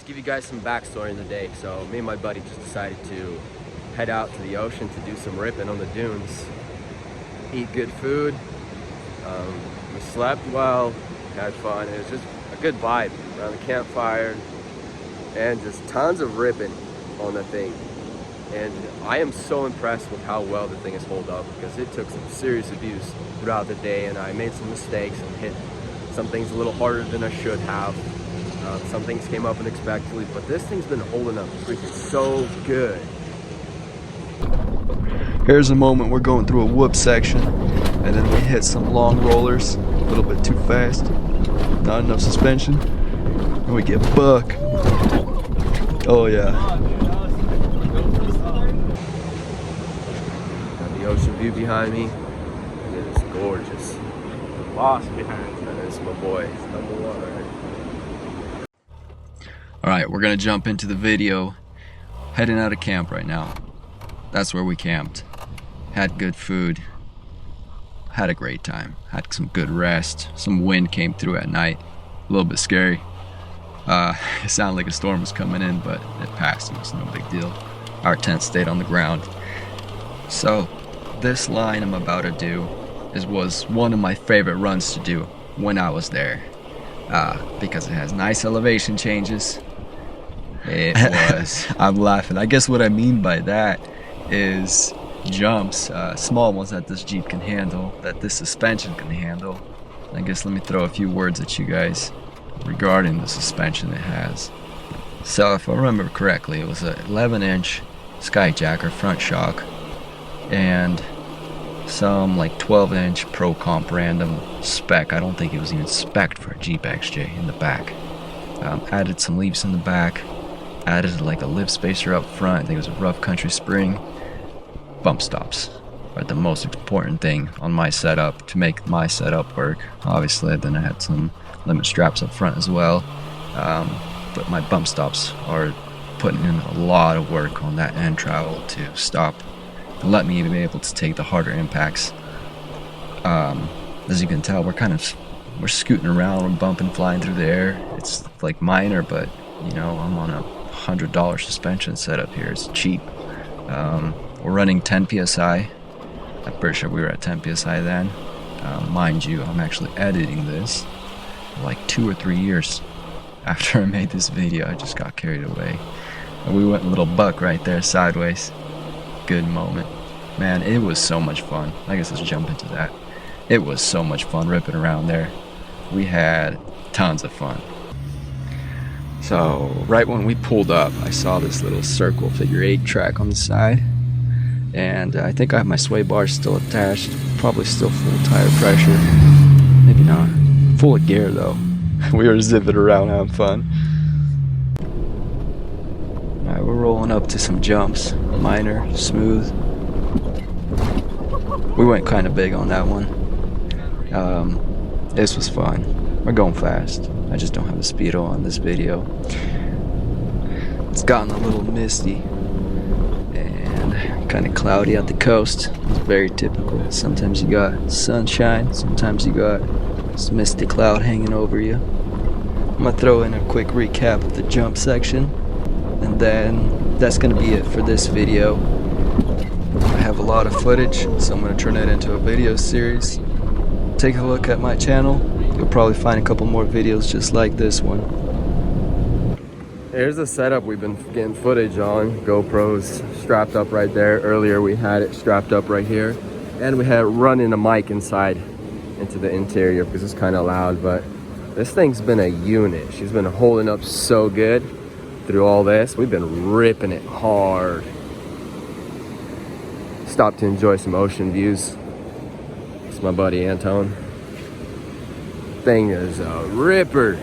Give you guys some backstory in the day. So me and my buddy just decided to head out to the ocean to do some ripping on the dunes, eat good food. We slept well, had fun. It was just a good vibe around the campfire and just tons of ripping on the thing. And I am so impressed with how well the thing has held up, because it took some serious abuse throughout the day, and I made some mistakes and hit some things a little harder than I should have. Some things came up unexpectedly, but this thing's been holding up freaking so good. Here's a moment we're going through a whoop section, and then we hit some long rollers, a little bit too fast, not enough suspension, and we get buck. Oh yeah. Got the ocean view behind me, and it is gorgeous. The boss behind me, that is my boy, number one, right? Alright, we're gonna jump into the video. Heading out of camp right now. That's where we camped. Had good food. Had a great time. Had some good rest. Some wind came through at night. A little bit scary. It sounded like a storm was coming in, but it passed. It was no big deal. Our tent stayed on the ground. So, this line I'm about to do was one of my favorite runs to do when I was there. Because it has nice elevation changes. It was. I'm laughing. I guess what I mean by that is jumps, small ones that this Jeep can handle, that this suspension can handle. I guess let me throw a few words at you guys regarding the suspension it has. So if I remember correctly, it was an 11-inch Skyjacker front shock and some like 12-inch Pro Comp random spec. I don't think it was even spec'd for a Jeep XJ in the back. Added some leaves in the back. Added like a lift spacer up front. I think it was a rough country spring. Bump stops are the most important thing on my setup to make my setup work. Obviously, then I had some limit straps up front as well. But my bump stops are putting in a lot of work on that end travel to stop and let me be able to take the harder impacts. As you can tell, we're scooting around, we're bumping, flying through the air. It's like minor, but you know, I'm on a $100 suspension setup here. It's cheap. We're running 10 psi. I'm pretty sure we were at 10 psi then. Mind you, I'm actually editing this like 2 or 3 years after I made this video. I just got carried away. And we went a little buck right there sideways. Good moment. Man, it was so much fun. I guess let's jump into that. It was so much fun ripping around there. We had tons of fun. So right when we pulled up, I saw this little circle figure 8 track on the side, and I think I have my sway bars still attached, probably still full tire pressure, maybe not, full of gear though. We were zipping around having fun. Alright, we're rolling up to some jumps, minor, smooth. We went kind of big on that one. This was fun. We're going fast. I just don't have the speedo on this video. It's gotten a little misty and kind of cloudy at the coast. It's very typical. Sometimes you got sunshine, sometimes you got this misty cloud hanging over you. I'm gonna throw in a quick recap of the jump section, and then that's gonna be it for this video. I have a lot of footage, so I'm gonna turn it into a video series. Take a look at my channel. You'll probably find a couple more videos just like this one. Here's the setup we've been getting footage on. GoPro's strapped up right there. Earlier we had it strapped up right here. And we had running a mic inside into the interior because it's kind of loud. But this thing's been a unit. She's been holding up so good through all this. We've been ripping it hard. Stopped to enjoy some ocean views. It's my buddy Anton. Thing is a ripper.